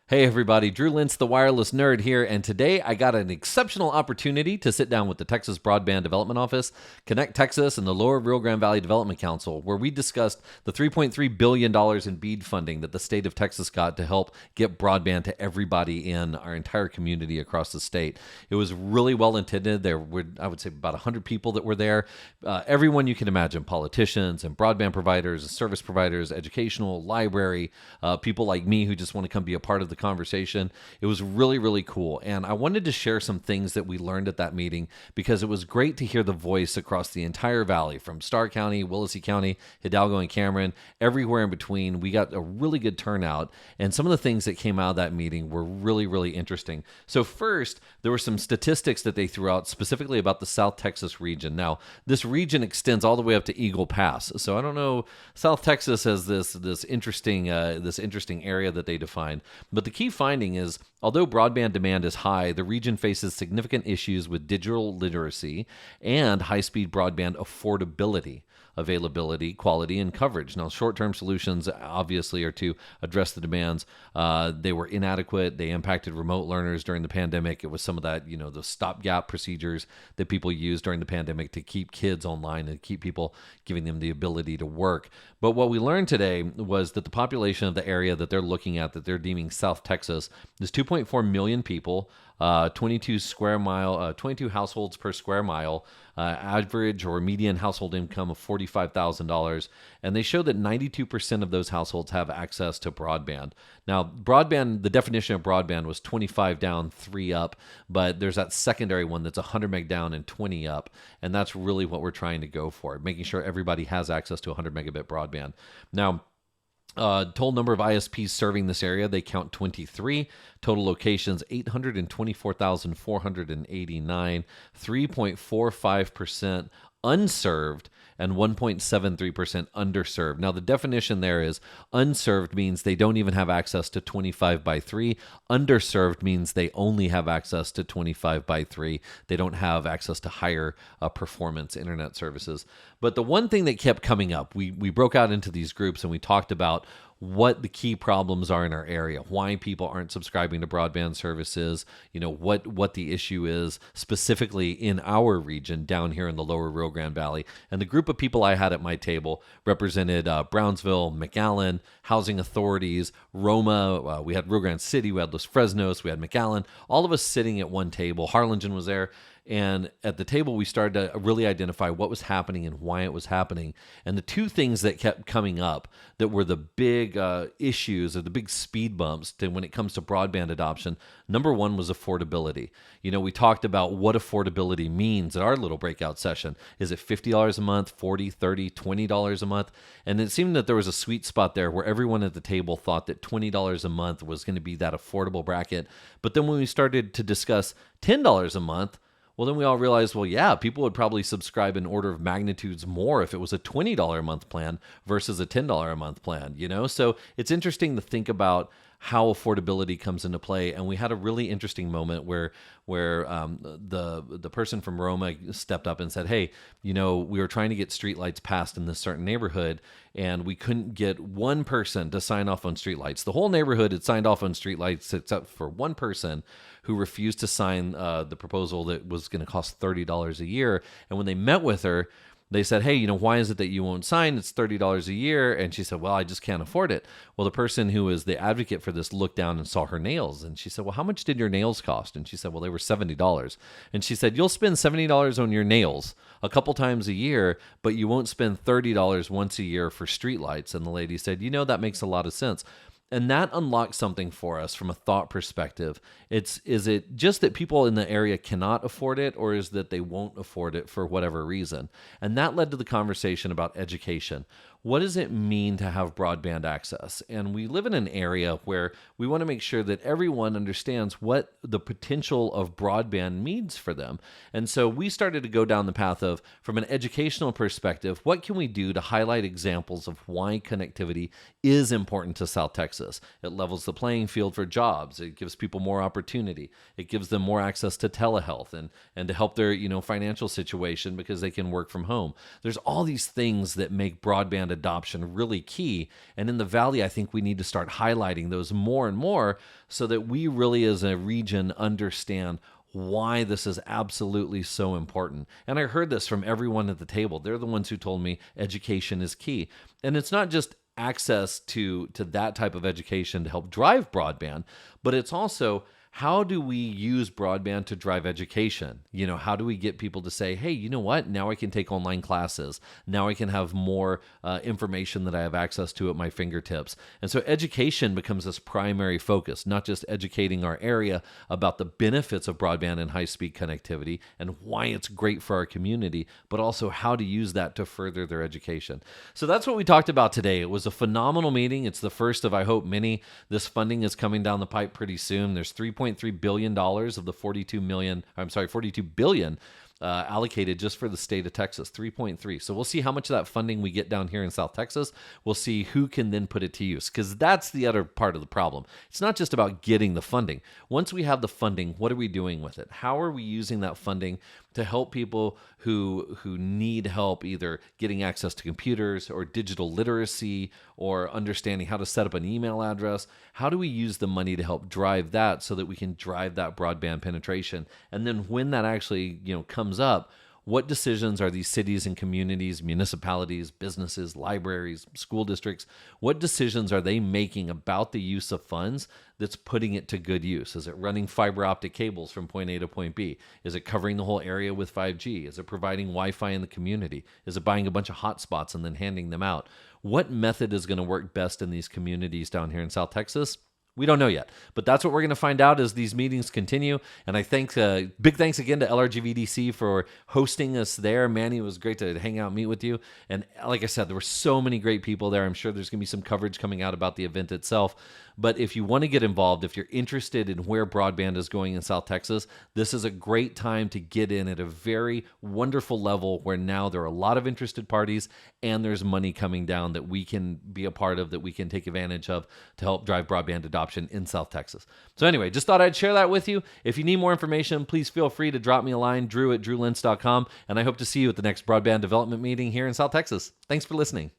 Hey everybody, Drew Lentz, the wireless nerd here, and today I got an exceptional opportunity to sit down with the Texas Broadband Development Office, Connect Texas, and the Lower Rio Grande Valley Development Council, where we discussed the $3.3 billion in BEAD funding that the state of Texas got to help get broadband to everybody in our entire community across the state. It was really well intended. There were, I would say, about 100 people that were there. Everyone you can imagine, politicians and broadband providers, and service providers, educational, library, people like me who just want to come be a part of the conversation. It was really, really cool. And I wanted to share some things that we learned at that meeting because it was great to hear the voice across the entire valley from Starr County, Willacy County, Hidalgo and Cameron, everywhere in between. We got a really good turnout. And some of the things that came out of that meeting were really, really interesting. So first, there were some statistics that they threw out specifically about the South Texas region. Now, this region extends all the way up to Eagle Pass. So I don't know, South Texas has this interesting area that they defined. But the key finding is, although broadband demand is high, the region faces significant issues with digital literacy and high-speed broadband affordability, availability, quality, and coverage. Now, short-term solutions obviously are to address the demands. They were inadequate. They impacted remote learners during the pandemic. It was some of that, the stopgap procedures that people used during the pandemic to keep kids online and keep people, giving them the ability to work. But what we learned today was that the population of the area that they're looking at, that they're deeming South Texas, is 2.4 million people, 22 households per square mile, average or median household income of $45,000. And they show that 92% of those households have access to broadband. Now, broadband, the definition of broadband was 25 down, 3 up, but there's that secondary one that's 100 meg down and 20 up. And that's really what we're trying to go for, making sure everybody has access to 100 megabit broadband. Now, total number of ISPs serving this area, they count 23. Total locations, 824,489, 3.45% unserved, and 1.73% underserved. Now, the definition there is unserved means they don't even have access to 25 by 3. Underserved means they only have access to 25 by 3. They don't have access to higher performance internet services. But the one thing that kept coming up, we broke out into these groups and we talked about what the key problems are in our area, why people aren't subscribing to broadband services, what the issue is specifically in our region down here in the Lower Rio Grande Valley. And the group of people I had at my table represented Brownsville, McAllen, housing authorities, Roma, we had Rio Grande City, we had Los Fresnos, we had McAllen, all of us sitting at one table. Harlingen was there. And at the table, we started to really identify what was happening and why it was happening. And the two things that kept coming up that were the big issues or the big speed bumps when it comes to broadband adoption, number one was affordability. We talked about what affordability means at our little breakout session. Is it $50 a month, $40, $30, $20 a month? And it seemed that there was a sweet spot there where everyone at the table thought that $20 a month was going to be that affordable bracket. But then when we started to discuss $10 a month, well, then we all realized, people would probably subscribe in order of magnitudes more if it was a $20 a month plan versus a $10 a month plan, So it's interesting to think about how affordability comes into play. And we had a really interesting moment where the person from Roma stepped up and said, hey, we were trying to get streetlights passed in this certain neighborhood, and we couldn't get one person to sign off on streetlights. The whole neighborhood had signed off on streetlights except for one person who refused to sign the proposal that was going to cost $30 a year. And when they met with her, they said, hey, why is it that you won't sign? It's $30 a year. And she said, well, I just can't afford it. Well, the person who was the advocate for this looked down and saw her nails. And she said, well, how much did your nails cost? And she said, well, they were $70. And she said, you'll spend $70 on your nails a couple times a year, but you won't spend $30 once a year for streetlights. And the lady said, that makes a lot of sense. And that unlocks something for us from a thought perspective. Is it just that people in the area cannot afford it, or is that they won't afford it for whatever reason? And that led to the conversation about education. What does it mean to have broadband access? And we live in an area where we want to make sure that everyone understands what the potential of broadband means for them. And so we started to go down the path of, from an educational perspective, what can we do to highlight examples of why connectivity is important to South Texas? Texas. It levels the playing field for jobs. It gives people more opportunity. It gives them more access to telehealth and to help their financial situation because they can work from home. There's all these things that make broadband adoption really key. And in the Valley, I think we need to start highlighting those more and more so that we really as a region understand why this is absolutely so important. And I heard this from everyone at the table. They're the ones who told me education is key. And it's not just access to that type of education to help drive broadband, but it's also how do we use broadband to drive education? How do we get people to say, hey, you know what? Now I can take online classes. Now I can have more information that I have access to at my fingertips. And so education becomes this primary focus, not just educating our area about the benefits of broadband and high-speed connectivity and why it's great for our community, but also how to use that to further their education. So that's what we talked about today. It was a phenomenal meeting. It's the first of, I hope, many. This funding is coming down the pipe pretty soon. There's $3.3 billion of the $42 billion allocated just for the state of Texas, 3.3. So we'll see how much of that funding we get down here in South Texas. We'll see who can then put it to use, because that's the other part of the problem. It's not just about getting the funding. Once we have the funding, what are we doing with it? How are we using that funding to help people who need help either getting access to computers or digital literacy or understanding how to set up an email address? How do we use the money to help drive that so that we can drive that broadband penetration? And then when that actually comes up, what decisions are these cities and communities, municipalities, businesses, libraries, school districts, what decisions are they making about the use of funds that's putting it to good use? Is it running fiber optic cables from point A to point B? Is it covering the whole area with 5G? Is it providing Wi-Fi in the community? Is it buying a bunch of hotspots and then handing them out? What method is going to work best in these communities down here in South Texas? We don't know yet, but that's what we're going to find out as these meetings continue. And I think big thanks again to LRGVDC for hosting us there. Manny, it was great to hang out and meet with you. And like I said, there were so many great people there. I'm sure there's going to be some coverage coming out about the event itself. But if you want to get involved, if you're interested in where broadband is going in South Texas, this is a great time to get in at a very wonderful level where now there are a lot of interested parties and there's money coming down that we can be a part of, that we can take advantage of to help drive broadband adoption in South Texas. So anyway, just thought I'd share that with you. If you need more information, please feel free to drop me a line, drew@drewlentz.com, and I hope to see you at the next broadband development meeting here in South Texas. Thanks for listening.